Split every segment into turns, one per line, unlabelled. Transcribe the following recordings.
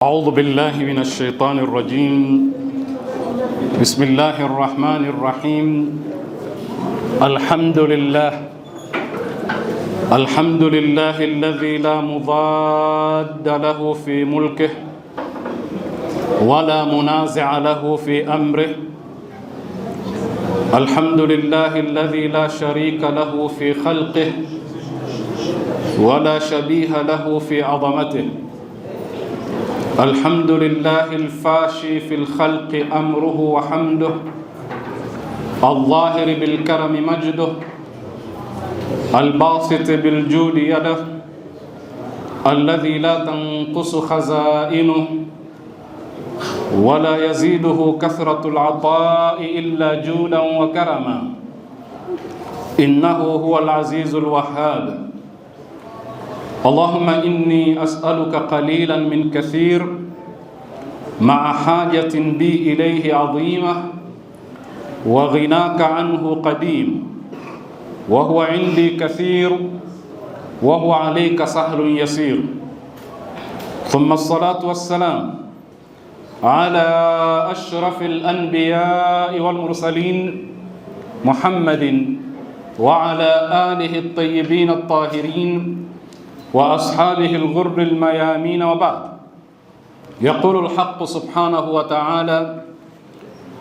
أعوذ بالله من الشيطان الرجيم. بسم الله الرحمن الرحيم. الحمد لله الذي لا مضاد له في ملكه ولا منازع له في أمره. الحمد لله الذي لا شريك له في خلقه ولا شبيه له في عظمته. الحمد لله الفاشي في الخلق أمره وحمده، الظاهر بالكرم مجده، الباسط بالجود يده، الذي لا تنقص خزائنه ولا يزيده كثرة العطاء إلا جودا وكرما. إنه هو العزيز الوهاب. اللهم إني أسألك قليلا من كثير مع حاجة بي إليه عظيمة، وغناك عنه قديم، وهو عندي كثير، وهو عليك سهل يسير. ثم الصلاة والسلام على أشرف الأنبياء والمرسلين محمد وعلى آله الطيبين الطاهرين وأصحابه الغر الميامين، وبعد. يقول الحق سبحانه وتعالى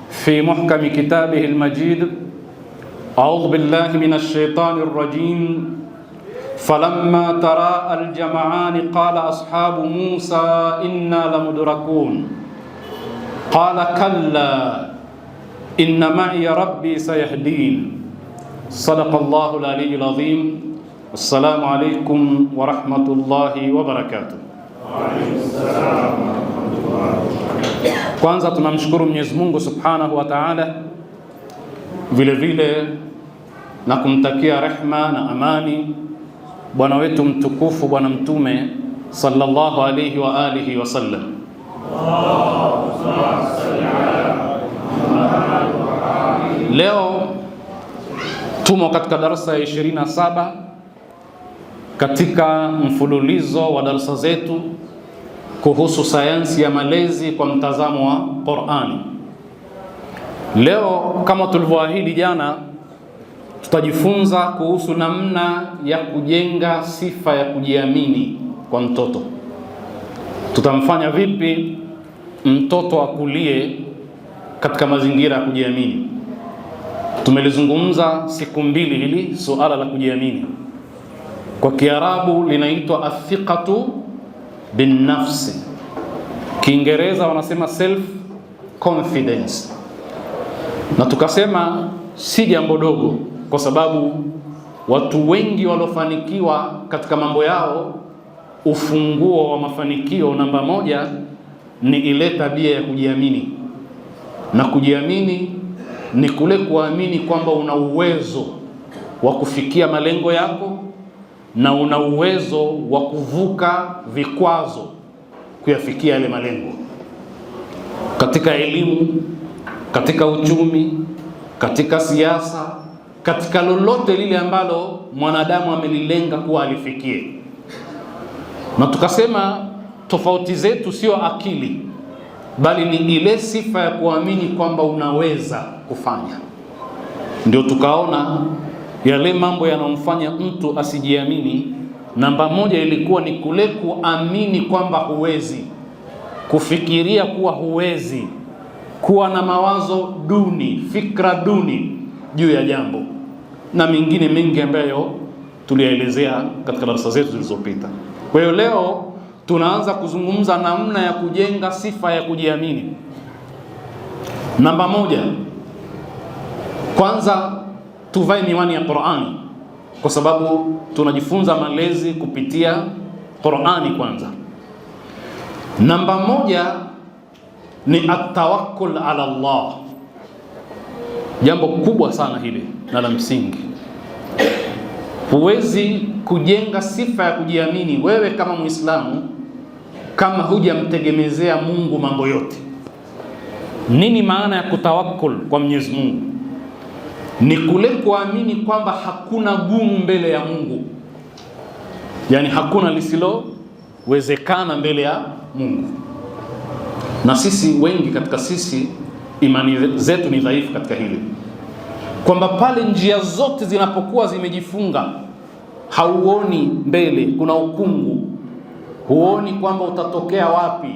في محكم كتابه المجيد: أعوذ بالله من الشيطان الرجيم. فلما تراءى الجمعان قال أصحاب موسى إنا لمدركون قال كلا إن معي ربي سيهدين. صدق الله العلي العظيم. Assalamu alaikum wa rahmatullahi wa barakatuh. Kwanza tunamshukuru Mwenyezi Mungu Subhanahu wa Ta'ala, vile vile na kumtakia rehma na amani bwana wetu mtukufu Bwana Mtume sallallahu alayhi wa alihi wa sallam. Leo tumo katika darasa ya 27 katika mfululizo wa darasa zetu kuhusu sayansi ya malezi kwa mtazamo wa Qur'ani. Leo kama tulivyoahidi jana, tutajifunza kuhusu namna ya kujenga sifa ya kujiamini kwa mtoto. Tutamfanya vipi mtoto akulie katika mazingira ya kujiamini. Tumelizungumza siku mbili hili suala la kujiamini. Kwa Kiarabu linaitwa athiqatu bin nafsi, Kiingereza wanasema self confidence. Na tukasema si jambo dogo, kwa sababu watu wengi waliofanikiwa katika mambo yao, ufunguo wa mafanikio namba moja ni ile tabia ya kujiamini. Na kujiamini ni kule kuamini kwamba una uwezo wa kufikia malengo yako na una uwezo wa kuvuka vikwazo kuyafikia yale malengo, katika elimu, katika uchumi, katika siasa, katika lolote lile ambalo mwanadamu amelilenga kuwa alifikie. Na tukasema tofauti zetu sio akili, bali ni ile sifa ya kuamini kwamba unaweza kufanya. Ndio tukaona yale mambo yanayomfanya mtu asijiamini, namba moja ilikuwa ni kule kuamini kwamba huwezi, kufikiria kuwa huwezi, kuwa na mawazo duni, fikra duni juu ya jambo, na mengine mengi ambayo tulielezea katika darasa zetu zilizopita. Kwa hiyo leo tunaanza kuzungumza namna ya kujenga sifa ya kujiamini. Namba moja, kwanza tuvae miwani ya Qur'ani, kwa sababu tunajifunza malezi kupitia Qur'ani kwanza. Namba moja ni atawakkul ala Allah. Jambo kubwa sana hili na la msingi. Huwezi kujenga sifa ya kujiamini wewe kama Muislamu kama hujamtegemezea Mungu mambo yote. Nini maana ya kutawakkul kwa Mwenyezi Mungu? Ni kule kuamini kwamba hakuna gumu mbele ya Mungu, yani hakuna lisilowezekana mbele ya Mungu. Na sisi wengi katika sisi imani zetu ni dhaifu katika hili, kwamba pale njia zote zinapokuwa zimejifunga, hauoni mbele, kuna ukungu, huoni kwamba utatokea wapi.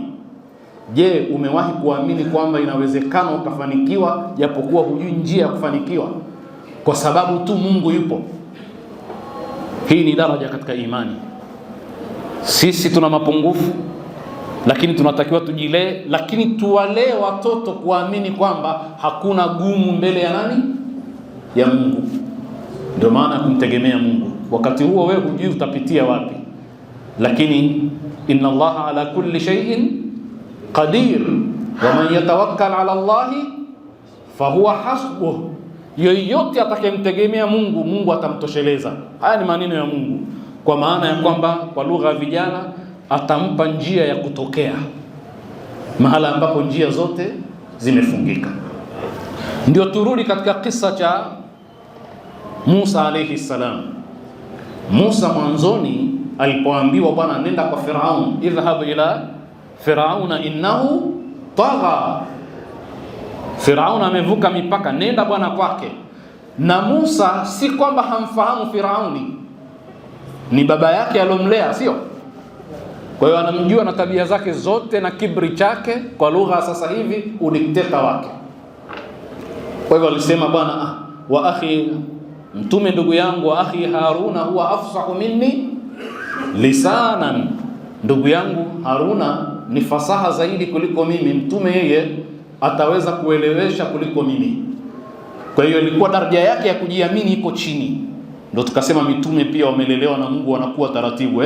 Je, umewahi kuamini kwamba inawezekana ukafanikiwa japokuwa hujui njia ya kufanikiwa, kwa sababu tu Mungu yupo? Hii ni daraja katika imani. Sisi tuna mapungufu, lakini tunatakiwa tujilee, lakini tuwalee watoto kuamini kwamba hakuna gumu mbele ya nani? Ya Mungu. Ndio maana kumtegemea Mungu. Wakati huo wewe hujui utapitia wapi, lakini inna Allaha ala kulli shay'in qadir wa man yatawakkal ala Allahi fahuwa hasbuh. Yoyote atakayemtegemea Mungu, Mungu atamtosheleza. Haya ni maneno ya Mungu, kwa maana ya kwamba kwa lugha ya vijana atampa njia ya kutokea mahala ambapo njia zote zimefungika. Ndio turudi katika kisa cha Musa alayhi salam. Musa mwanzoni alipoambiwa, bwana nenda kwa Firaun, idhhab ila Firauna innahu tagha, Firaun amevuka mipaka, nenda bwana kwake. Na Musa si kwamba hamfahamu Firauni, ni baba yake alomlea, sio? Kwa hiyo anamjua na tabia zake zote na kibri chake, kwa lugha sasa hivi udikteta wake. Kwa hivyo alisema, bwana wa akhi, mtume ndugu yangu, wa akhi Haruna huwa afsahu minni lisanan, ndugu yangu Haruna ni fasaha zaidi kuliko mimi. Mtume yeye ataweza kuelewesha kuliko mimi. Kwa hiyo ilikuwa daraja yake ya kujiamini iko chini. Ndio tukasema mitume pia wamelelewa na Mungu, wanakuwa taratibu,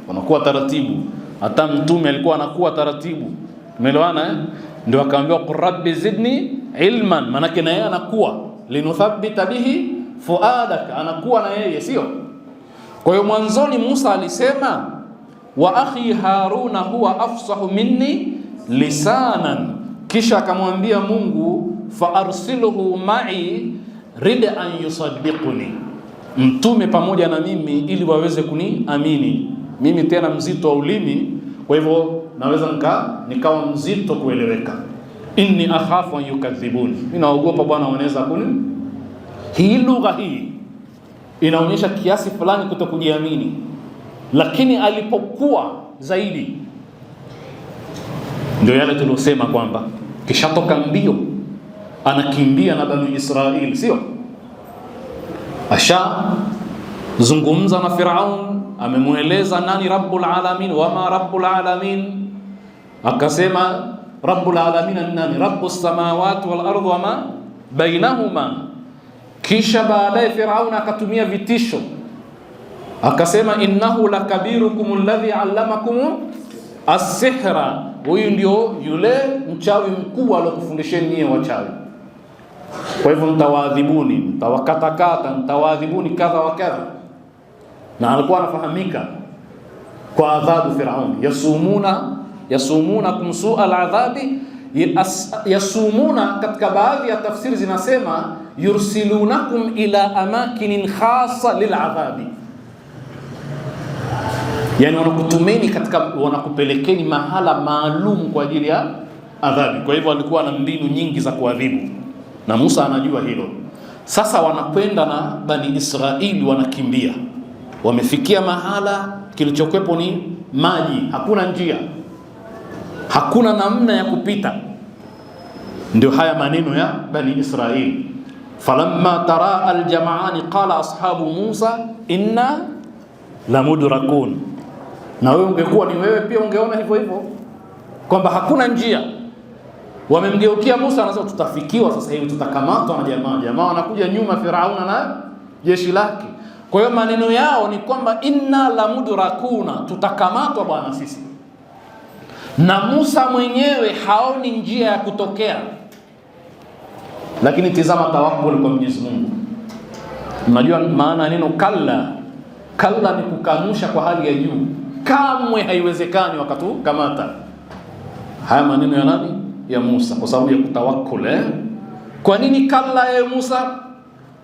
wanakuwa taratibu. Hata mtume alikuwa anakuwa taratibu, tumeelewana. Ndio akaambiwa rabbi zidni ilman, manake na yeye anakuwa, linuthabbita bihi fuadaka, anakuwa na yeye, sio? Kwa hiyo mwanzoni Musa alisema wa akhi Haruna huwa afsahu minni lisanan, kisha akamwambia Mungu fa arsilhu ma'i rid an yusaddiquni, mtume pamoja na mimi ili waweze kuniamini. Mimi tena mzito wa ulimi, kwa hivyo naweza nikawa mzito kueleweka. Inni akhafu an yukadhibuni, mimi naogopa bwana wanaweza kuni. Hii lugha hii inaonyesha kiasi fulani kutokujiamini, lakini alipokuwa zaidi ndio yale tulosema kwamba kishatoka mbio anakimbia na Bani Israeli, sio? Asha zungumza na Firaun, amemueleza nani Rabbul Alamin, wama Rabbul Alamin. Akasema Rabbul Alamin nani? Rabbus samawati wal ardi wama bainahuma. Kisha baadaye Firaun akatumia vitisho, akasema innahu lakabirukum alladhi allamakum as-sihra, huyu ndio yule mchawi mkubwa aliyokufundisheni nyie wachawi. Kwa hivyo mtawaadhibuni, mtawakatakata, mtawaadhibuni kadha wa kadha. Na alikuwa anafahamika kwa adhabu Firaun, yasumuna kumsua al-adhabi. Yasumuna katika baadhi ya tafsiri zinasema yursilunakum ila amakinin khassa lil'adhabi, yani wanakutumeni katika, wanakupelekeni mahala maalum kwa ajili ya adhabi. Kwa hivyo walikuwa na mbinu nyingi za kuadhibu, na Musa anajua hilo. Sasa wanakwenda na Bani Israeli, wanakimbia, wamefikia mahala kilichokwepo ni maji, hakuna njia, hakuna namna ya kupita. Ndio haya maneno ya Bani Israeli, falamma tara aljam'ani qala ashabu Musa inna lamudrakun. Na wewe ungekuwa ni wewe pia ungeona hivyo hivyo kwamba hakuna njia. Wamemgeukia Musa, anasema tutafikiwa sasa hivi, tutakamatwa na jamaa wanakuja nyuma, Firauna na jeshi lake. Kwa hiyo maneno yao ni kwamba inna lamudrakuna, tutakamatwa bwana sisi. Na Musa mwenyewe haoni njia ya kutokea. Lakini tizama tawakkul kwa Mwenyezi Mungu. Unajua maana neno kalla? Kalla ni kukanusha kwa hali ya juu, kamwe haiwezekani wakatukamata. Haya maneno ya nani? Ya Musa, kwa sababu ya kutawakkul. Kwa nini kalla ya Musa?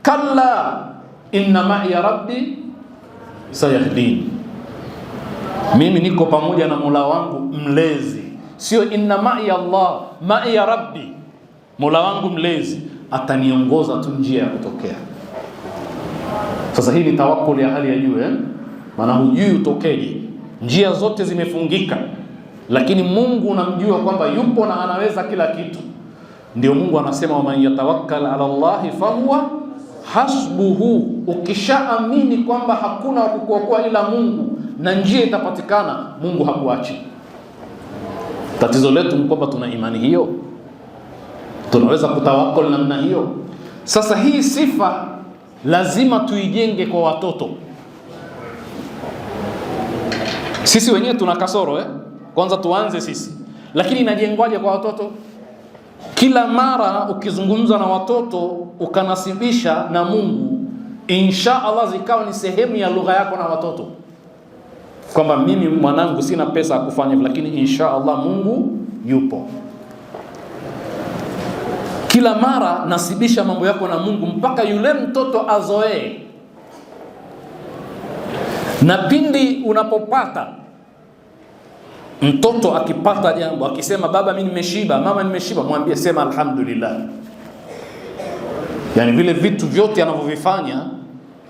Kalla inna ma'iya rabbi sayahdini, mimi niko pamoja na Mola wangu mlezi, sio inna ma'i Allah, ma'i ya rabbi, Mola wangu mlezi ataniongoza tu njia ya kutokea. Sasa hii ni tawakkul ya hali ya juu, maana hujui utokeje, njia zote zimefungika, lakini Mungu unamjua kwamba yupo na anaweza kila kitu. Ndio Mungu anasema wa man yatawakkal ala Allah fahuwa hasbuhu. Ukishaamini kwamba hakuna wa kukuokoa ila Mungu na njia itapatikana, Mungu hakuachi. Tatizo letu ni kwamba tuna imani hiyo, tunaweza kutawakkul namna hiyo. Sasa hii sifa lazima tuijenge kwa watoto. Sisi wenyewe tuna kasoro kwanza tuanze sisi, lakini inajengwaje kwa watoto? Kila mara ukizungumza na watoto ukanasibisha na Mungu, insha Allah zikawa ni sehemu ya lugha yako na watoto, kwamba mimi mwanangu sina pesa ya kufanya, lakini insha Allah Mungu yupo. Kila mara nasibisha mambo yako na Mungu mpaka yule mtoto azoee. Na pindi unapopata mtoto akipata jambo, akisema baba mimi nimeshiba, mama nimeshiba, mwambie sema alhamdulillah. Yani vile vitu vyote anavyovifanya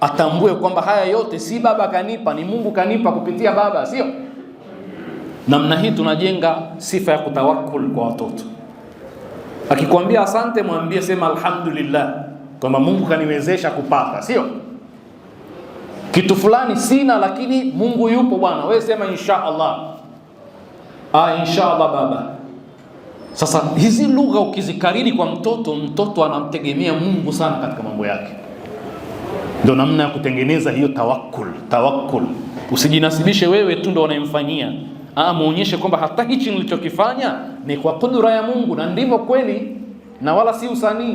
atambue kwamba haya yote si baba kanipa, ni Mungu kanipa kupitia baba, sio? Namna hii tunajenga sifa ya kutawakkul kwa watoto. Akikwambia asante, mwambie sema alhamdulillah, kwamba Mungu kaniwezesha kupata, sio? Kitu fulani sina lakini Mungu yupo bwana, wewe sema insha Allah. Insha Allah baba. Sasa hizi lugha ukizikariri kwa mtoto, mtoto anamtegemea Mungu sana katika mambo yake. Ndio namna ya kutengeneza hiyo tawakkul. Usijinasibishe wewe tu ndio unayemfanyia. Muonyeshe kwamba hata hichi nilichokifanya ni kwa kudura ya Mungu, na ndivyo kweli, na wala si usanii.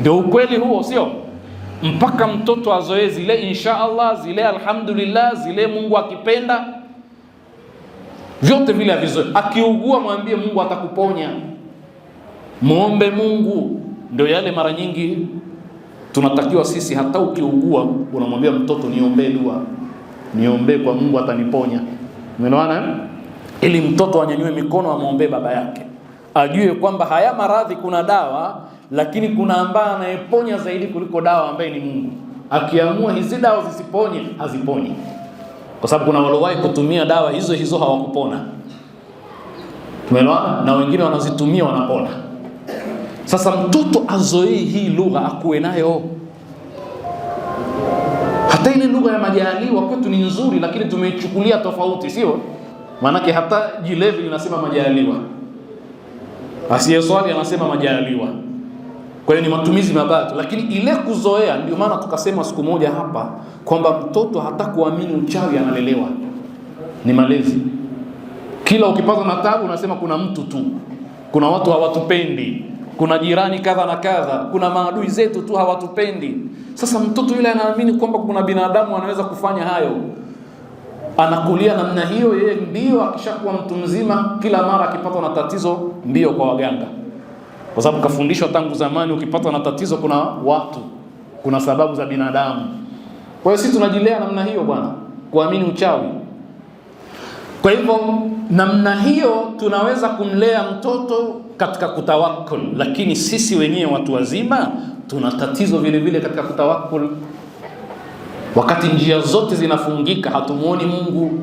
Ndio ukweli huo, sio? Mpaka mtoto azoe zile insha Allah, zile alhamdulillah, zile Mungu akipenda, vyote vile avizoe. Akiugua mwambie Mungu atakuponya, muombe Mungu. Ndio yale mara nyingi tunatakiwa sisi, hata ukiugua unamwambia mtoto niombe dua, niombe kwa Mungu ataniponya. Umeelewana? Ili mtoto anyanyue mikono amuombe baba yake, ajue kwamba haya maradhi kuna dawa, lakini kuna ambaye anayeponya zaidi kuliko dawa, ambaye ni Mungu. Akiamua hizi dawa zisiponye, haziponyi, kwa sababu kuna waliowahi kutumia dawa hizo hawakupona. Umeelewana? Na wengine wanazitumia wanapona. Sasa mtoto azoee hii lugha, akuwe nayo. Hata ile lugha ya majaliwa kwetu ni nzuri, lakini tumeichukulia tofauti, sio? Maanake hata jilevi linasema majaliwa, asiyeswali anasema majaliwa. Kwa hiyo ni matumizi mabaya, lakini ile kuzoea. Ndio maana tukasema siku moja hapa kwamba mtoto hata kuamini uchawi analelewa, ni malezi. Kila ukipata na taabu unasema kuna mtu tu, kuna watu hawatupendi, kuna jirani kadha na kadha, kuna maadui zetu tu hawatupendi. Sasa mtoto yule anaamini kwamba kuna binadamu anaweza kufanya hayo, anakulia namna hiyo. Yeye ndio akishakuwa mtu mzima, kila mara akipata na tatizo ndio kwa waganga, kwa sababu kafundishwa tangu zamani, ukipata na tatizo kuna watu, kuna sababu za binadamu. Kwa hiyo sisi tunajilea namna hiyo bwana, kuamini uchawi. Kwa hivyo namna hiyo tunaweza kumlea mtoto katika kutawakkul, lakini sisi wenyewe watu wazima tuna tatizo vile vile katika kutawakkul. Wakati njia zote zinafungika, hatumuoni Mungu.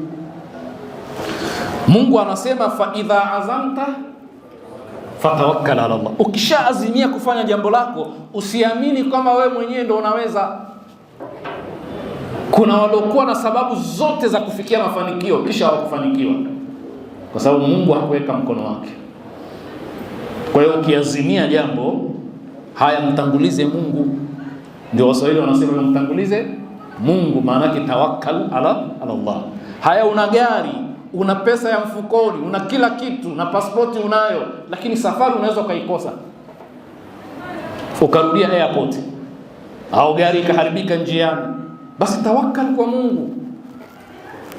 Mungu anasema fa idha azamta fatawakkal ala Allah. Ukishaazimia kufanya jambo lako, usiamini kama wewe mwenyewe ndio unaweza. Kuna waliokuwa na sababu zote za kufikia mafanikio kisha hawakufanikiwa, kwa sababu Mungu hakuweka mkono wake. Kwa hiyo ukiazimia jambo, haya mtangulize Mungu. Ndio Waswahili wanasema mtangulize Mungu, maana yake tawakkal ala Allah. Haya, una gari, una pesa ya mfukoni, una kila kitu, na pasipoti unayo, lakini safari unaweza ukaikosa, ukarudia airport, au gari ikaharibika njiani, basi tawakkal kwa Mungu.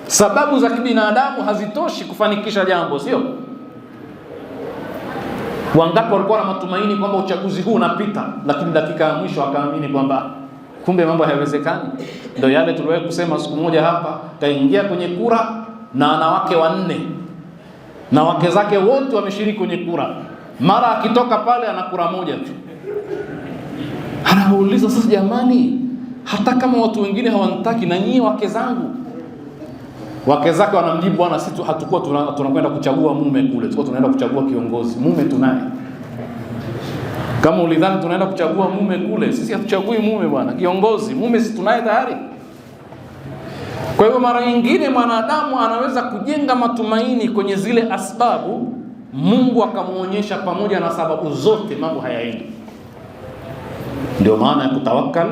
Sababu za kibinadamu hazitoshi kufanikisha jambo, sio? Wangapi walikuwa na matumaini kwamba uchaguzi huu unapita, lakini dakika ya mwisho akaamini kwamba kumbe mambo hayawezekani. Ndio yale tuliwahi kusema siku moja hapa, kaingia kwenye kura na wanawake 4. na wake zake wote wameshiriki kwenye kura. Mara akitoka pale ana kura moja tu. Anauliza, sasa jamani, hata kama watu wengine hawanitaki na nyie wake zangu? Wake zake wanamjibu, bwana, sisi hatakuwa tunakwenda kuchagua mume kule, tulikuwa tunaenda kuchagua kiongozi. Mume tunaye. Kama ulidhani tunaenda kuchagua mume kule, sisi hatuchagui mume bwana, kiongozi. Mume sisi tunaye tayari. Kwa hiyo mara nyingine mwanadamu anaweza kujenga matumaini kwenye zile asbabu, Mungu akamuonyesha pamoja na sababu zote mambo hayaendi. Ndio maana ya kutawakkal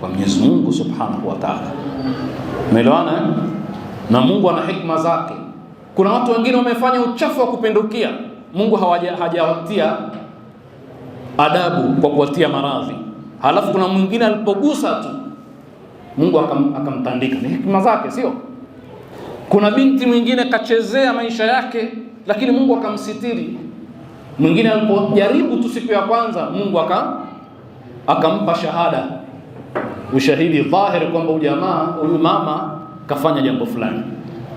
kwa Mwenyezi Mungu Subhanahu wa Ta'ala. Umeelewana? Na Mungu ana hikma zake. Kuna watu wengine wamefanya uchafu wa kupindukia, Mungu hajawatia adabu kwa kuwatia maradhi. Halafu kuna mwingine alipogusa tu Mungu akamtandika. Ni hikma zake, sio? Kuna binti mwingine kachezea maisha yake, lakini Mungu akamsitiri. Mwingine alipojaribu tu siku ya kwanza, Mungu akampa shahada, ushahidi dhahiri kwamba huyu mama kafanya jambo fulani.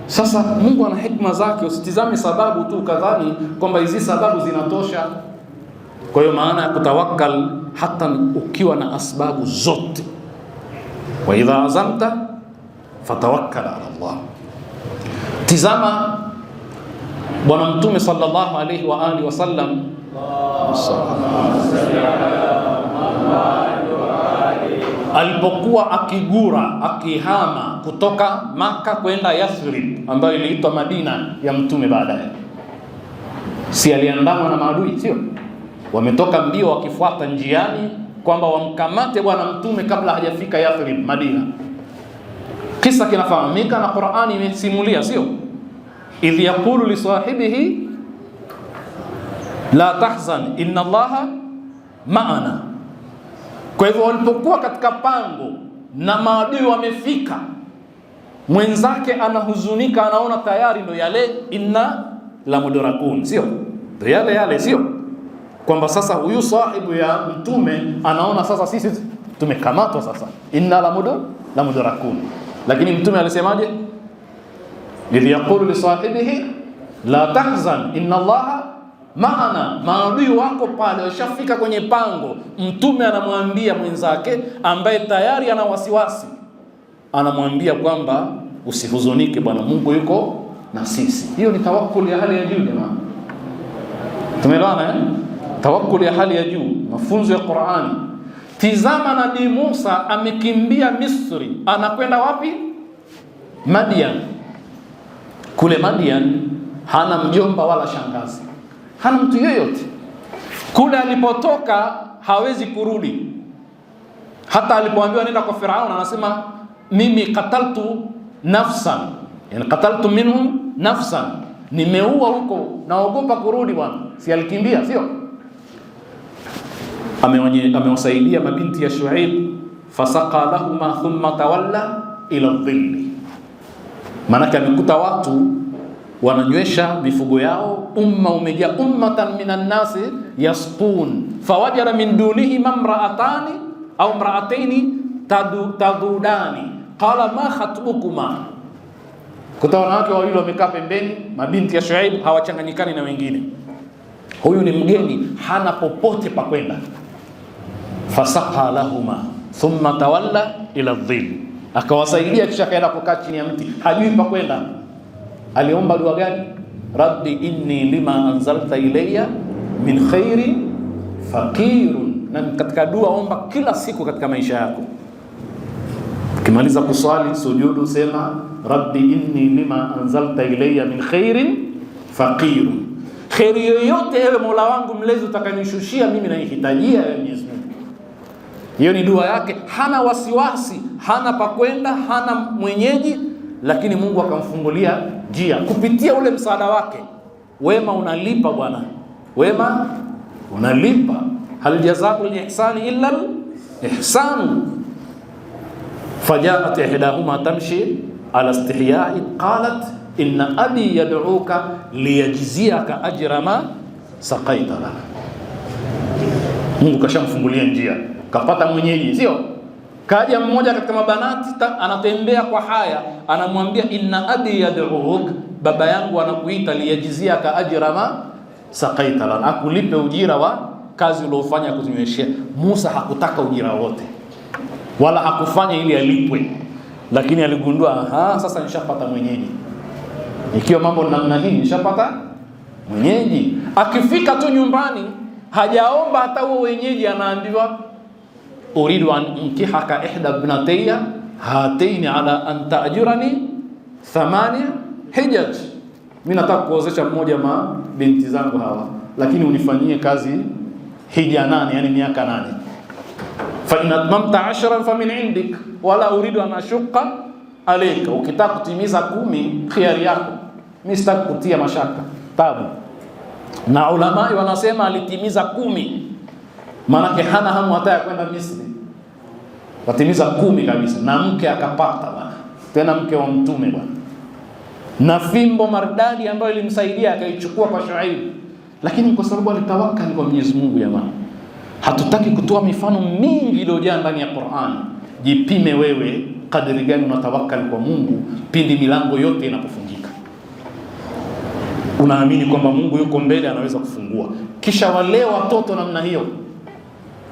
Sasa Mungu ana hikma zake, usitizame sababu tu kadhani kwamba hizi sababu zinatosha. Kwa hiyo maana ya kutawakkal hata ukiwa na asbabu zote. Wa idha azamta fatawakkal ala Allah. Tizama Bwana Mtume sallallahu alayhi wa alihi wasallam alipokuwa akigura, akihama kutoka Maka kwenda Yathrib ambayo iliitwa Madina ya Mtume baadaye, si aliandamwa na maadui, sio? Wametoka mbio wakifuata njiani kwamba wamkamate Bwana Mtume kabla hajafika Yathrib, Madina. Kisa kinafahamika na Qur'ani imesimulia, sio? Idh yaqulu li sahibihi la tahzan inna Allaha ma'ana. Kwa hivyo walipokuwa katika pango na maadui wamefika, mwenzake anahuzunika, anaona tayari ndo yale inna la mudrakun, sio? Ndo yale, sio? Kwamba sasa huyu sahibu ya Mtume anaona sasa sisi tumekamatwa, sasa inna la mudrakun. Lakini Mtume alisemaje? Idh yaqulu li sahibihi la tahzan inna Allaha maana. Maadui wako pale washafika kwenye pango, Mtume anamwambia mwenzake ambaye tayari ana wasiwasi, anamwambia kwamba usihuzunike, Bwana Mungu yuko na sisi. Hiyo ni tawakkul ya hali ya juu jamaa. Tumeelewana? Tawakkul ya hali ya juu, mafunzo ya Qur'ani. Tizama Nabii Musa amekimbia Misri, anakwenda wapi? Madian. Kule Madian hana mjomba wala shangazi, hana mtu yoyote. Kule alipotoka hawezi kurudi. Hata alipoambiwa nenda kwa Firaun, anasema mimi qataltu nafsan, yani qataltu minhum nafsan, nimeua huko, naogopa kurudi bwana. Si alikimbia, sio? Amewasaidia mabinti ya Shuaib, fasaqa lahuma thumma tawalla ila dhilli. Maana amekuta watu wananywesha mifugo yao, umma umejaa, ummatan minan nasi yasqun fawajara min dunihi mamra'atani au mra'ataini tadudani qala ma khatbukuma. Kuta wanawake wawili wamekaa pembeni, mabinti ya Shuaib, hawachanganyikani na wengine. Huyu ni mgeni, hana popote pa kwenda. Fasaqa lahuma thumma tawalla ila dhill, akawasaidia kisha kaenda kukaa chini ya mti, hajui pa kwenda. Aliomba dua gani? Rabbi inni lima anzalta ilayya min khairi faqirun. Na katika dua omba kila siku katika maisha yako. Ukimaliza kuswali sujudu sema Rabbi inni lima anzalta ilayya min khairin faqirun. Khairi yoyote ewe Mola wangu mlezi utakanishushia mimi nahitajia ya Mwenyezi Mungu. Hiyo ni dua yake, hana wasiwasi, hana pa kwenda, hana mwenyeji, lakini Mungu akamfungulia njia kupitia ule msaada wake. Wema unalipa bwana, wema unalipa. Hal jazaa'ul ihsani illa al-ihsan. Fajaat ihdahuma tamshi ala istihya'i qalat inna abi yad'uka liyajziyaka ajra ma saqaita lana. Mungu kashamfungulia njia, kapata mwenyeji, sio? Kaja mmoja katika mabanati anatembea kwa haya, anamwambia inna abi yad'uk baba yangu anakuita liyajizia ka ajra ma saqaita lana, akulipe ujira wa kazi uliofanya kuzinyweshea. Musa hakutaka ujira wote wala hakufanya ili alipwe, lakini aligundua sasa nishapata mwenyeji. Ikiwa mambo namna hii nishapata mwenyeji. Akifika tu nyumbani hajaomba hata huo wenyeji, anaambiwa uridu an unkihaka ihda ibnatayya hataini ala an ta'jurani 8 hijaj, mimi nataka kuozesha mmoja ma binti zangu hawa, lakini unifanyie kazi hija 8, yani miaka 8. Fa in atmamta 10 fa min indik wala uridu an ashqa alayka, ukitaka kutimiza 10 khiari yako, mimi sitaki kutia mashaka tabu. Na ulama wanasema alitimiza 10, maana hana hamu hata ya kwenda Misri, watimiza 10 kabisa, na mke akapata bwana, tena mke wa mtume bwana, na fimbo maridadi ambayo ilimsaidia akaichukua kwa Shuaib, lakini kwa sababu alitawakali kwa Mwenyezi Mungu. Jamani, hatutaki kutoa mifano mingi iliyojaa ndani ya Qur'an. Jipime wewe kadri gani unatawakkali kwa Mungu pindi milango yote inapofungika. Unaamini kwamba Mungu yuko mbele, anaweza kufungua. Kisha wale watoto namna hiyo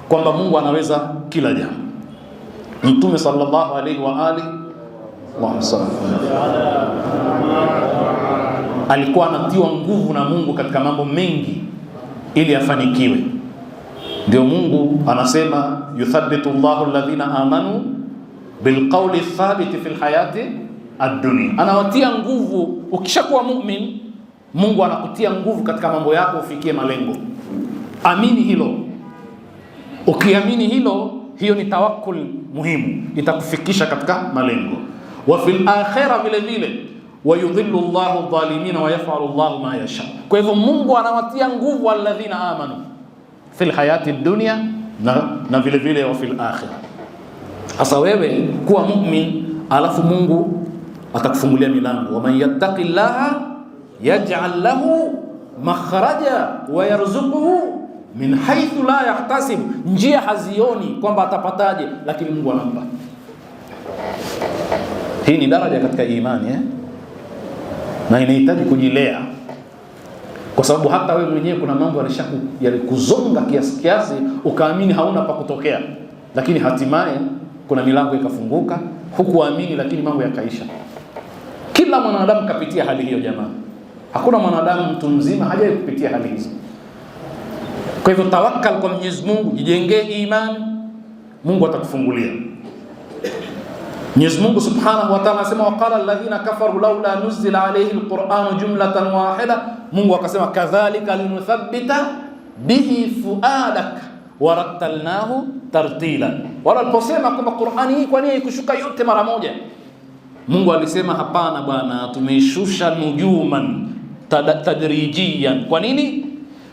kwamba Mungu anaweza kila jambo. Mtume sallallahu alaihi wa alihi wasallam alikuwa anatiwa nguvu na Mungu katika mambo mengi ili afanikiwe. Ndio Mungu anasema yuthabbitu Allahu alladhina amanu bilqawli thabiti fil hayati ad-dunya. Anawatia nguvu. Ukishakuwa mu'min, Mungu anakutia nguvu katika mambo yako ufikie malengo. Amini hilo. Ukiamini hilo, hiyo ni tawakkul muhimu, itakufikisha katika malengo. Wa fil akhirah vile vile wayudhillu Allahu adh-dhalimina wa yaf'alu Allahu ma yasha. Kwa hivyo Mungu anawatia nguvu alladhina amanu fil hayati dunya na vile vile wa fil akhirah. Hasa wewe kuwa mu'min, alafu Mungu atakufungulia milango. Wa man yattaqillaha yaj'al lahu makhraja wa yarzuquhu min haythu la yahtasib. Njia hazioni kwamba atapataje, lakini Mungu anampa. Hii ni daraja katika imani na inahitaji kujilea, kwa sababu hata wewe mwenyewe kuna mambo yalikuzonga kiasi ukaamini hauna pa kutokea, lakini hatimaye kuna milango ikafunguka. Hukuamini lakini mambo yakaisha. Kila mwanadamu kapitia hali hiyo jamani. Hakuna mwanadamu mtu mzima hajawahi kupitia hali hizo. Kwa hivyo tawakkal kwa Mwenyezi Mungu, jijengee imani, Mungu atakufungulia. Mwenyezi Mungu Subhanahu wa Ta'ala anasema waqala alladhina kafaru laula nuzila alayhi alqur'anu jumlatan wahida. Mungu akasema kadhalika linuthabbita bihi fuadak warattalnahu tartila. Wala aliposema kwamba Qur'ani hii kwa nini ikushuka yote mara moja, Mungu alisema hapana bwana, tumeishusha nujuman tadrijiyan. Kwa nini?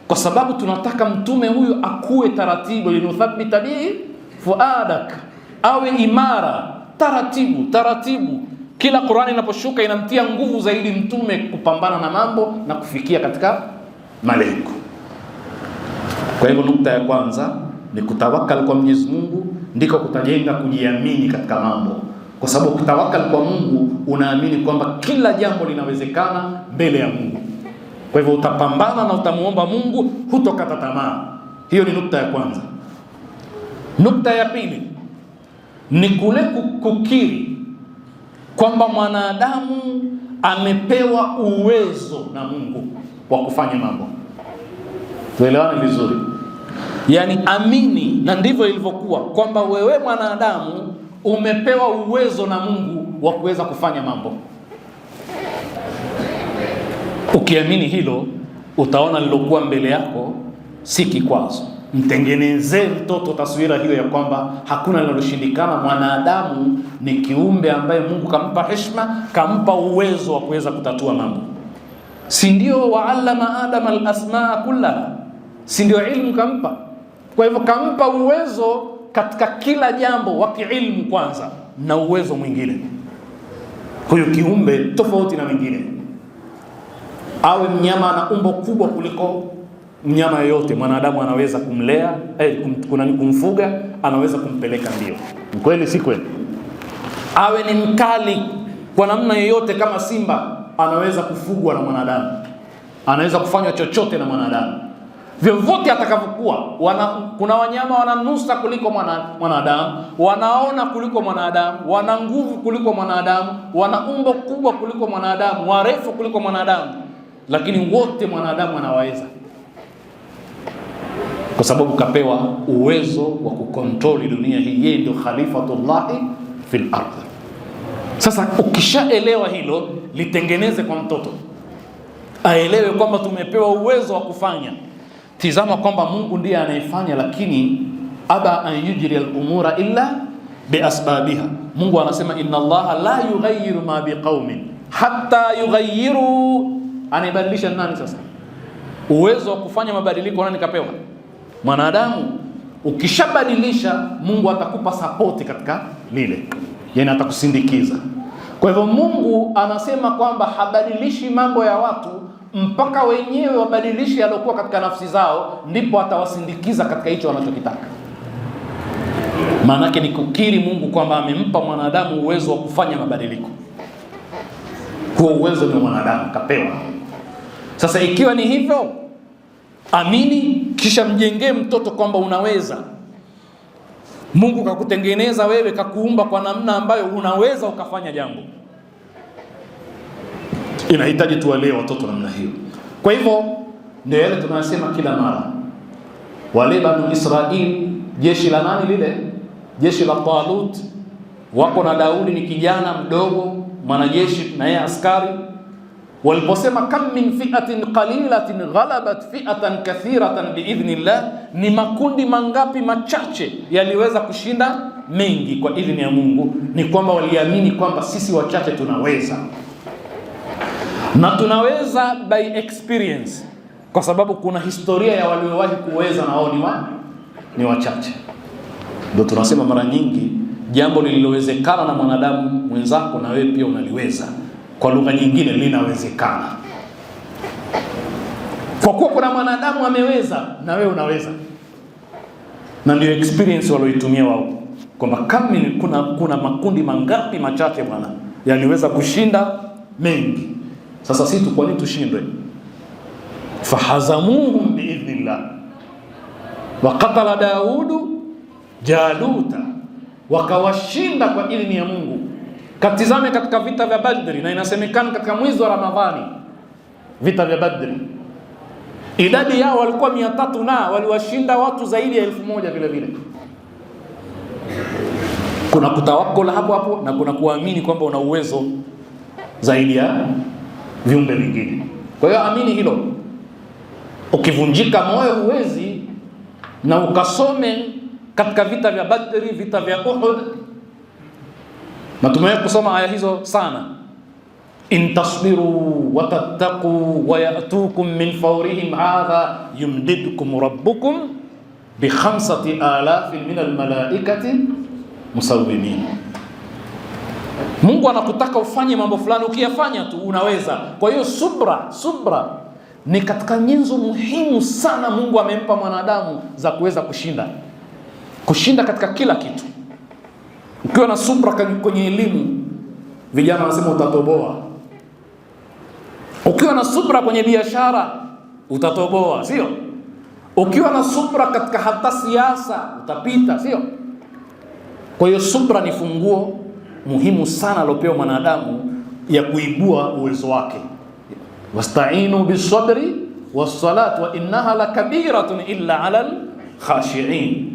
Kwa sababu tunataka mtume huyu akue taratibu, linuthabbita bihi fuadak, awe imara taratibu. Kila Qur'ani inaposhuka inamtia nguvu zaidi mtume kupambana na mambo na kufikia katika malengo. Kwa hivyo nukta ya kwanza ni kutawakkal kwa Mwenyezi Mungu, ndiko kutajenga kujiamini katika mambo, kwa sababu ukitawakkal kwa Mungu unaamini kwamba kila jambo linawezekana mbele ya Mungu. Kwa hivyo utapambana na utamuomba Mungu, hutokata tamaa. Hiyo ni nukta ya kwanza. Nukta ya pili ni kule kukiri kwamba mwanadamu amepewa uwezo na Mungu wa kufanya mambo. Tuelewane vizuri. Yaani amini, na ndivyo ilivyokuwa, kwamba wewe mwanadamu umepewa uwezo na Mungu wa kuweza kufanya mambo. Ukiamini hilo, utaona lilokuwa mbele yako si kikwazo. Mtengenezee mtoto taswira hiyo ya kwamba hakuna linaloshindikana. Mwanadamu ni kiumbe ambaye Mungu kampa heshima, kampa uwezo wa kuweza kutatua mambo. Si ndio wa'allama Adama al-asmaa kullaha? Si ndio ilmu kampa? Kwa hivyo kampa uwezo katika kila jambo wa kiilmu kwanza, na uwezo mwingine. Huyo kiumbe tofauti na wengine. Awe mnyama na umbo kubwa kuliko mnyama yoyote, mwanadamu anaweza kumlea, kumfuga, anaweza kumpeleka mbio. Kweli si kweli? Awe ni mkali kwa namna yoyote kama simba, anaweza kufugwa na mwanadamu, anaweza kufanywa chochote na mwanadamu vyovyote atakavyokuwa. Kuna wanyama wananusa kuliko mwanadamu, wanaona kuliko mwanadamu, wana nguvu kuliko mwanadamu, wana umbo kubwa kuliko mwanadamu, warefu kuliko mwanadamu, lakini wote mwanadamu anawaweza, kwa sababu kapewa uwezo wa kukontroli dunia hii. Yeye ndio khalifatullahi fil ardh. Sasa ukishaelewa hilo, litengeneze kwa mtoto, aelewe kwamba tumepewa uwezo wa kufanya. Tizama kwamba Mungu ndiye anayefanya, lakini aba an yujri al-umura illa biasbabiha. Mungu anasema inna Allaha la yughayyiru ma biqaumin hatta yughayyiru. Anaibadilisha nani sasa? Uwezo wa kufanya mabadiliko nani kapewa? Mwanadamu. Ukishabadilisha, Mungu atakupa support katika lile, yani atakusindikiza. Kwa hivyo Mungu anasema kwamba habadilishi mambo ya watu mpaka wenyewe wabadilishi yaliokuwa katika nafsi zao, ndipo atawasindikiza katika hicho wanachokitaka. Maana yake ni kukiri Mungu kwamba amempa mwanadamu uwezo wa kufanya mabadiliko. Huo uwezo ni mwanadamu kapewa. Sasa ikiwa ni hivyo, amini, kisha mjengee mtoto kwamba unaweza. Mungu kakutengeneza wewe, kakuumba kwa namna ambayo unaweza ukafanya jambo. Inahitaji tuwalee watoto namna hiyo. Kwa hivyo ndio yale tunasema kila mara, wale Banu Israil, jeshi la nani lile? Jeshi la Talut, wako na Daudi, ni kijana mdogo mwanajeshi na yeye askari. Waliposema kam min fi'atin qalilatin ghalabat fi'atan kathiratan biidhnillah, ni makundi mangapi machache yaliweza kushinda mengi kwa idhini ya Mungu. Ni kwamba waliamini kwamba sisi wachache tunaweza, na tunaweza by experience, kwa sababu kuna historia ya waliowahi kuweza na wao ni wachache. Ndio tunasema mara nyingi, jambo lililowezekana na mwanadamu mwenzako na wewe pia unaliweza. Kwa lugha nyingine, linawezekana. Kwa kuwa kuna mwanadamu ameweza, na wewe unaweza. Na ndio experience walioitumia wao, kwamba kama kuna makundi mangapi machache bwana yaliweza kushinda mengi. Sasa sisi kwa nini tushindwe? Fahazamuhum biidhnillah wa qatala Daudu Jaluta, wakawashinda kwa idhini ya Mungu. Katizame katika vita vya Badri, na inasemekana katika mwezi wa Ramadhani, vita vya Badri, idadi yao walikuwa 300 na waliwashinda watu zaidi ya 1000 vile vile. Kuna kutawakkul hapo na kuna kuamini kwamba una uwezo zaidi ya viumbe vingine. Kwa hiyo amini hilo. Ukivunjika moyo huwezi, na ukasome katika vita vya Badri, vita vya Uhud, na tumewahi kusoma aya hizo sana. In tasbiru wa tattaqu wa ya'tukum min fawrihim hadha yumdidkum rabbukum bi 5000 min almalaikati musawwimin. Mungu anakutaka ufanye mambo fulani, ukiyafanya tu unaweza. Kwa hiyo subra ni katika nyenzo muhimu sana Mungu amempa mwanadamu za kuweza kushinda katika kila kitu. Ukiwa na subra kwenye elimu, vijana wanasema utatoboa. Ukiwa na subra kwenye biashara, utatoboa, sio? Ukiwa na subra katika hata siasa, utapita, sio? Kwa hiyo subra ni funguo muhimu sana aliopewa mwanadamu ya kuibua uwezo wake. Wasta'inu bis-sabri was-salati wa innaha lakabiratun illa 'alal khashi'in.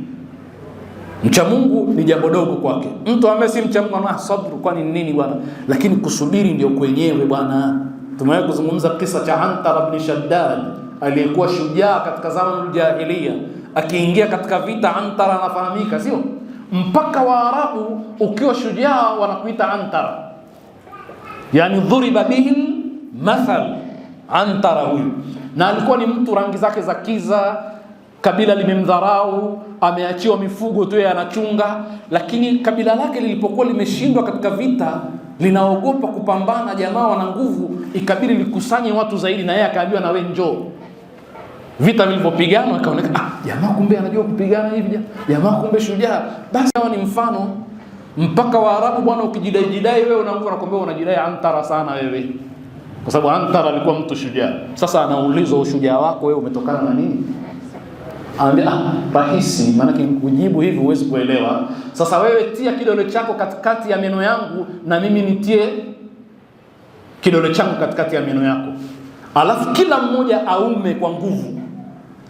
Mcha Mungu ni jambo dogo kwake. Mtu ambaye si mcha Mungu ana sabru, kwani nini bwana? Lakini kusubiri ndio kwenyewe bwana. Tumewahi kuzungumza kisa cha Antara ibn Shaddad, aliyekuwa shujaa katika zama za jahiliya. Akiingia katika vita, Antara anafahamika, sio? Mpaka Waarabu ukiwa shujaa wanakuita Antara, yani dhuriba bihi mathal, Antara huyu. Na alikuwa ni mtu rangi zake za kiza, kabila limemdharau, ameachiwa mifugo tu yeye anachunga. Lakini kabila lake lilipokuwa limeshindwa katika vita, linaogopa kupambana, jamaa wana nguvu, ikabidi likusanye watu zaidi, na yeye akaambiwa na wewe njoo. Vita vilipopigana akaonekana, jamaa kumbe anajua kupigana hivi, jamaa kumbe shujaa. Basi hawa ni mfano. Mpaka Waarabu bwana, ukijidai wewe unakuwa unakwambia unajidai Antara sana wewe. kwa sababu Antar alikuwa mtu shujaa. Sasa anaulizwa, ushujaa wako wewe umetokana na nini? Anambia rahisi, maana kujibu hivi huwezi kuelewa. Sasa wewe tia kidole chako katikati ya meno yangu na mimi nitie kidole changu katikati ya meno yako, alafu kila mmoja aume kwa nguvu,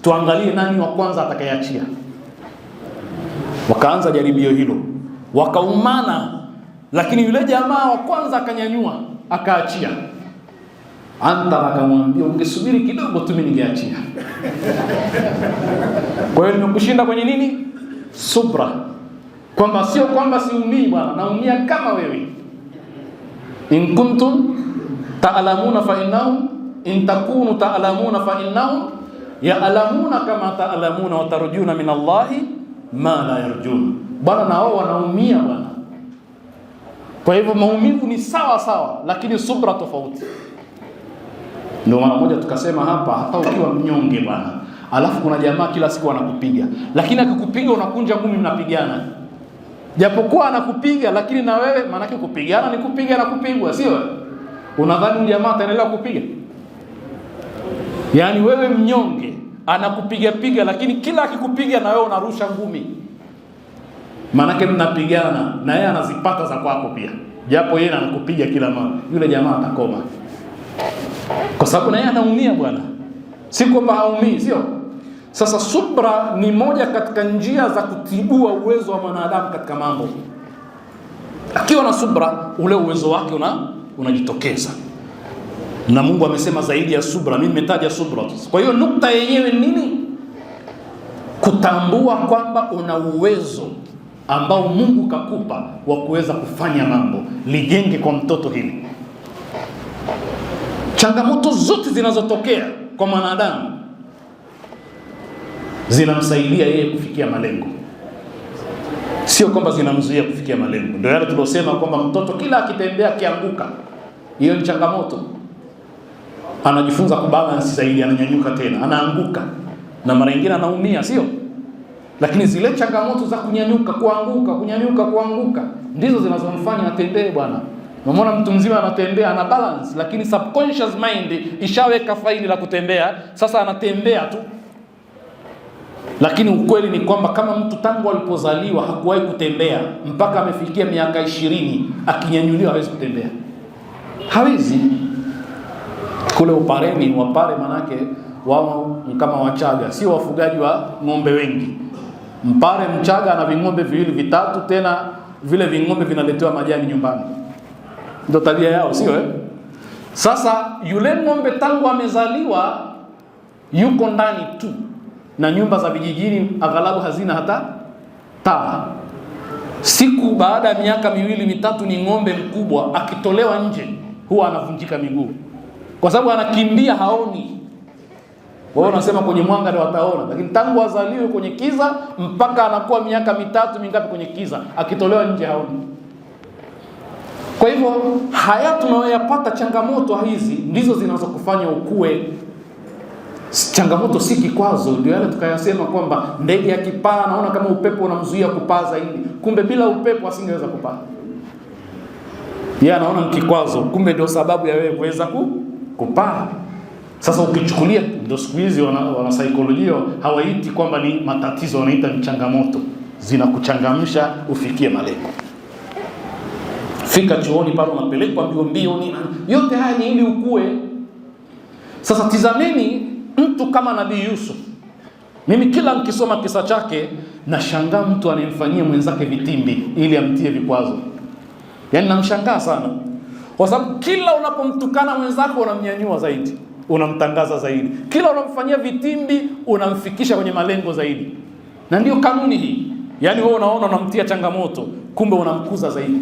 tuangalie nani wa kwanza atakayeachia. Wakaanza jaribio hilo, wakaumana, lakini yule jamaa wa kwanza akanyanyua akaachia. Antar akamwambia, ungesubiri kidogo tu mimi ningeachia. Kwa hiyo nimekushinda kwenye nini? Subra. Kwamba sio kwamba siumii bwana, naumia kama wewe. In kuntum ta'lamuna fa innahum, in takunu ta'lamuna fa innahum ya'lamuna kama ta'lamuna wa tarjuna min Allahi ma la yarjun. Bwana na wao wanaumia bwana. Kwa hivyo maumivu ni sawa sawa, lakini subra tofauti. Ndio mara moja tukasema hapa, hata ukiwa mnyonge bwana, alafu kuna jamaa kila siku anakupiga, lakini akikupiga unakunja ngumi, mnapigana. Japokuwa anakupiga, lakini na wewe maana yake kupigana ni kupiga na kupigwa, sio? Unadhani jamaa ataendelea kupiga? Yaani wewe mnyonge anakupiga piga, lakini kila akikupiga na wewe unarusha ngumi. Maana yake mnapigana na yeye anazipata za kwako pia. Japo yeye anakupiga kila mara, yule jamaa atakoma. Kwa sababu na yeye anaumia bwana. Si kwamba haumii, sio? Sasa subra ni moja katika njia za kutibua uwezo wa mwanadamu katika mambo. Akiwa na subra, ule uwezo wake unajitokeza. Na Mungu amesema zaidi ya subra, mimi nimetaja subra. Kwa hiyo nukta yenyewe nini? Kutambua kwamba una uwezo ambao Mungu kakupa wa kuweza kufanya mambo. Lijenge kwa mtoto hili. Changamoto zote zinazotokea kwa mwanadamu zinamsaidia yeye kufikia malengo, sio kwamba zinamzuia kufikia malengo. Ndio yale tulosema kwamba mtoto kila akitembea akianguka, hiyo ni changamoto. Anajifunza kubalance zaidi, ananyanyuka tena, anaanguka na mara nyingine anaumia, sio? Lakini zile changamoto za kunyanyuka, kuanguka, kunyanyuka, kuanguka ndizo zinazomfanya atembee bwana. Unaona mtu mzima anatembea ana balance, lakini subconscious mind ishaweka faili la kutembea, sasa anatembea tu. Lakini ukweli ni kwamba kama mtu tangu alipozaliwa hakuwahi kutembea mpaka amefikia miaka 20, akinyanyuliwa hawezi kutembea. Hawezi. Kule Upareni, Wapare manake wao kama Wachaga, sio wafugaji wa ng'ombe wengi. Mpare Mchaga ana ving'ombe viwili vitatu, tena vile ving'ombe vinaletewa majani nyumbani. Ndio tabia yao, sio Sasa yule ng'ombe tangu amezaliwa yuko ndani tu, na nyumba za vijijini aghalabu hazina hata taa. Siku baada ya miaka 2-3 ni ng'ombe mkubwa, akitolewa nje huwa anavunjika miguu, kwa sababu anakimbia, haoni. Wao unasema kwenye mwanga ndio wataona, lakini tangu azaliwe kwenye kiza mpaka anakuwa miaka 3 mingapi kwenye kiza, akitolewa nje haoni. Kwa hivyo haya tunayoyapata, changamoto hizi ndizo zinazokufanya ukue. Changamoto si kikwazo. Ndio yale tukayasema kwamba ndege akipaa naona kama upepo unamzuia kupaa zaidi, kumbe bila upepo asingeweza kupaa. Yeye anaona kikwazo, kumbe ndio sababu ya wewe kuweza kupaa. Sasa ukichukulia, ndio siku hizi wana saikolojia hawaiti kwamba ni matatizo, wanaita ni changamoto, zinakuchangamsha ufikie malengo. Fika chuoni pale unapelekwa mbio nini, yote haya ni ili ukue. Sasa tizameni mtu kama Nabii Yusuf. Mimi kila nikisoma kisa chake nashangaa mtu anemfanyia mwenzake vitimbi ili amtie vikwazo. Yaani namshangaa sana. Kwa sababu kila unapomtukana mwenzako unamnyanyua zaidi, unamtangaza zaidi. Kila unamfanyia vitimbi unamfikisha kwenye malengo zaidi. Na ndio kanuni hii. Yaani wewe unaona unamtia changamoto, kumbe unamkuza zaidi.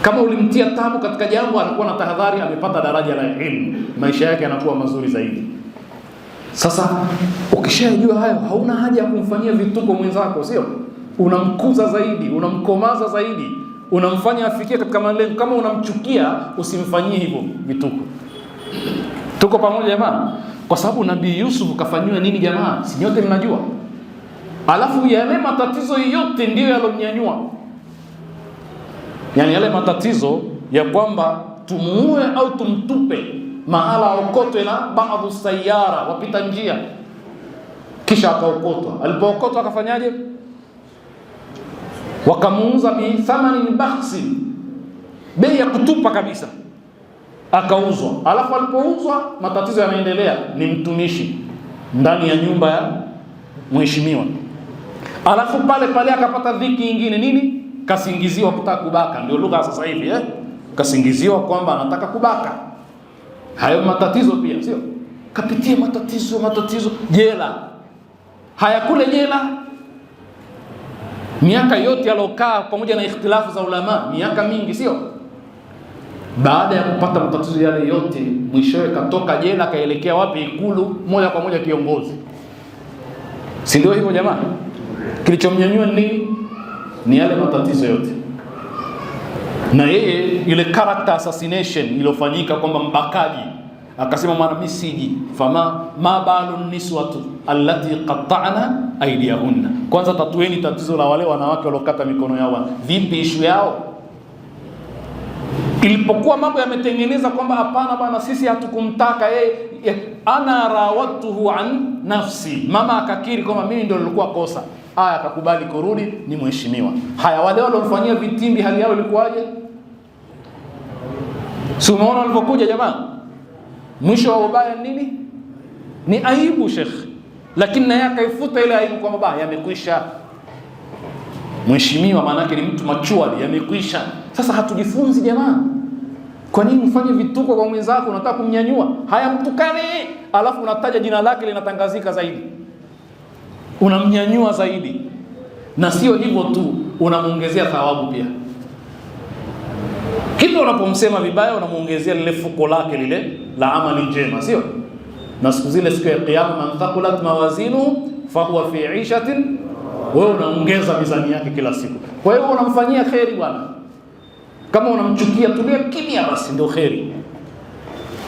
Kama ulimtia tabu katika jambo, anakuwa na tahadhari, amepata daraja la elimu, maisha yake yanakuwa mazuri zaidi. Sasa ukishajua hayo, hauna haja ya kumfanyia vituko mwenzako, sio? Unamkuza zaidi, unamkomaza zaidi, unamfanya afikie katika malengo. Kama unamchukia, usimfanyie hivyo vituko. Tuko pamoja jamaa? Kwa sababu Nabii Yusuf kafanywa nini jamaa? Si nyote mnajua? Alafu yale matatizo yote ndio yalomnyanyua. Yaani yale matatizo ya kwamba tumuue au tumtupe mahala aokotwe na baadhi sayara, wapita njia. Kisha akaokotwa. Alipookotwa akafanyaje? Wakamuuza bi thamanin bakhsi, bei ya kutupa kabisa, akauzwa. Alafu alipouzwa, matatizo yanaendelea, ni mtumishi ndani ya nyumba ya mheshimiwa. Alafu pale pale akapata dhiki nyingine. Nini? Kasingiziwa kutaka kubaka. Ndio lugha sasa hivi, kasingiziwa kwamba anataka kubaka. Hayo matatizo pia, sio? Kapitia matatizo, jela. Haya, kule jela miaka yote alokaa, pamoja na ikhtilafu za ulama, miaka mingi, sio? Baada ya kupata matatizo yale yote, mwishowe katoka jela kaelekea wapi? Ikulu, moja kwa moja kiongozi. Si ndio hivyo jamani? Kilichomnyanyua nini? Ni yale matatizo yote. Na yeye ile character assassination iliyofanyika kwamba mbakaji, akasema mwana misiji fama ma balun niswatu allati qatta'na aydiyahunna. Kwanza tatueni tatizo la wale wanawake waliokata mikono yao. Vipi issue yao? Ilipokuwa mambo yametengeneza kwamba hapana bwana, sisi hatukumtaka yeye, ana rawatuhu an nafsi, mama akakiri kwamba mimi ndio nilikuwa kosa. Haya, akakubali kurudi, ni mheshimiwa. Haya, wale waliofanyia vitimbi hali yao ilikuwaje? Si umeona walipokuja jamani? Mwisho wa ubaya nini? Ni aibu Sheikh. Lakini naye akaifuta ile aibu kwamba baya yamekwisha. Mheshimiwa maana yake ni mtu machuali, yamekwisha. Sasa hatujifunzi jamani. Kwa nini mfanye vituko kwa mwenzako, unataka kumnyanyua? Haya, mtukane, alafu unataja jina lake linatangazika zaidi. Unamnyanyua zaidi. Na sio hivyo tu, unamuongezea thawabu pia. Kila unapomsema vibaya unamuongezea lile fuko lake lile la amali njema, sio? Na siku zile, siku ya kiyama, man thaqulat mawazinu fahuwa fi 'ishatin, wewe unaongeza mizani yake kila siku. Kwa hiyo unamfanyia kheri bwana. Kama unamchukia, tulia kimya basi, ndio kheri.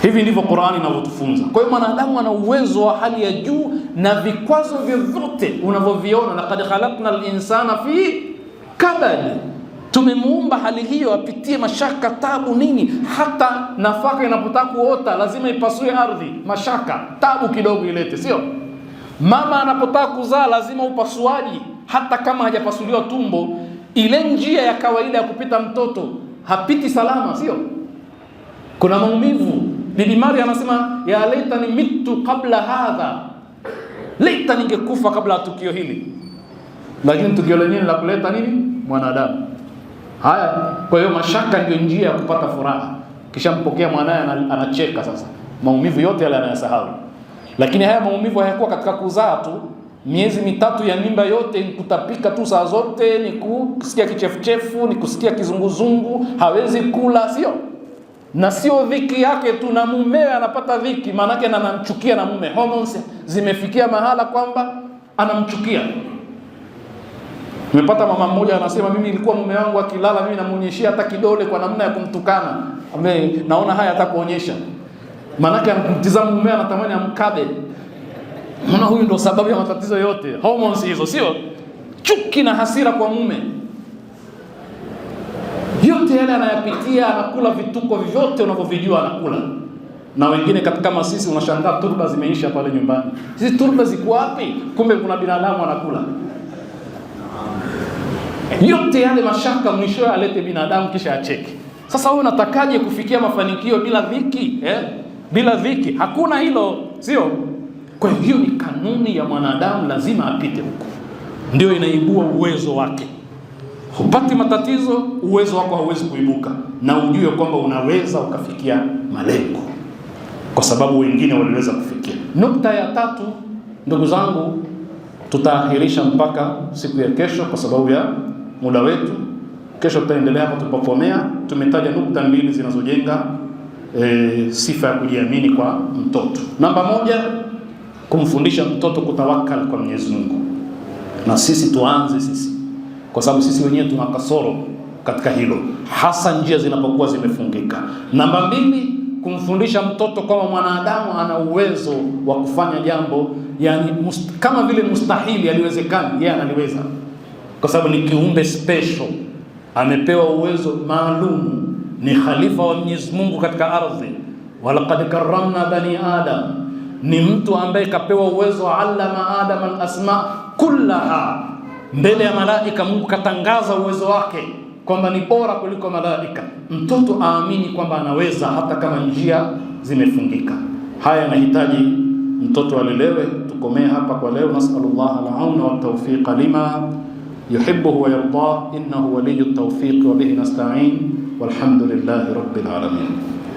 Hivi ndivyo Qur'ani inavyotufunza. Kwa hiyo mwanadamu ana uwezo wa hali ya juu, na vikwazo vyovyote unavyoviona, laqad khalaqnal insana fi kabad, tumemuumba hali hiyo apitie mashaka, tabu, nini. Hata nafaka inapotaka kuota lazima ipasue ardhi, mashaka, tabu kidogo ilete, sio? Mama anapotaka kuzaa lazima upasuaji, hata kama hajapasuliwa tumbo, ile njia ya kawaida ya kupita mtoto hapiti salama, sio? Kuna maumivu. Bibi Maria anasema ya laitani mitu kabla hadha, laita ningekufa kabla ya tukio hili. Lakini tukio lenyewe la kuleta nini? Mwanadamu. Haya, kwa hiyo mashaka ndio njia ya kupata furaha. Kisha mpokea mwanae, anacheka sasa. Maumivu yote yale anayasahau. Lakini haya maumivu hayakuwa katika kuzaa tu. Miezi mitatu ya mimba yote ni kutapika tu saa zote, ni kusikia kichefuchefu, ni kusikia kizunguzungu, hawezi kula, sio? Na sio dhiki yake tu, na mumewe anapata dhiki, maana yake anamchukia na mume. Hormones zimefikia mahala kwamba anamchukia. Nimepata mama mmoja anasema, mimi nilikuwa mume wangu akilala mimi namuonyeshia hata kidole kwa namna ya kumtukana. Naona haya hata kuonyesha. Maana yake anamtizama mume, anatamani amkabe. Maana huyu ndio sababu ya matatizo yote. Hormones hizo, sio? Chuki na hasira kwa mume. Yote yale anayapitia, anakula vituko vyote unavyovijua anakula. Na wengine katika masisi unashangaa turba zimeisha pale nyumbani. Hizi turba ziko wapi? Kumbe kuna binadamu anakula. Yote yale mashaka mwisho alete binadamu kisha acheke. Sasa wewe unatakaje kufikia mafanikio bila dhiki? Bila dhiki hakuna hilo, sio? Kwa hiyo ni kanuni ya mwanadamu, lazima apite huko. Ndio inaibua uwezo wake. Hupati matatizo, uwezo wako hauwezi kuibuka, na ujue kwamba unaweza ukafikia malengo kwa sababu wengine waliweza kufikia. Nukta ya tatu, ndugu zangu, tutaahirisha mpaka siku ya kesho kwa sababu ya muda wetu. Kesho tutaendelea hapo tulipokomea. Tumetaja nukta mbili zinazojenga sifa ya kujiamini kwa mtoto. Namba moja, kumfundisha mtoto kutawakkal kwa Mwenyezi Mungu. Na sisi tuanze sisi, kwa sababu sisi wenyewe tuna kasoro katika hilo, hasa njia zinapokuwa zimefungika. Namba mbili, kumfundisha mtoto kama mwanadamu ana uwezo wa kufanya jambo, yani kama vile mustahili aliwezekana, yeye analiweza, kwa sababu ni kiumbe special, amepewa uwezo maalum ni khalifa wa Mwenyezi Mungu katika ardhi. Walaqad karramna bani Adam, ni mtu ambaye kapewa uwezo wa allama Adam al-asma kullaha. Mbele ya malaika Mungu katangaza uwezo wake kwamba ni bora kuliko malaika. Mtoto aamini kwamba anaweza hata kama njia zimefungika. Haya yanahitaji mtoto alelewe. Tukomee hapa kwa leo. Nasallallahu al-auna wa tawfiqa lima yuhibbu wa yarda, innahu waliyyu at-tawfiq wa bihi nasta'in, walhamdulillahi rabbil alamin.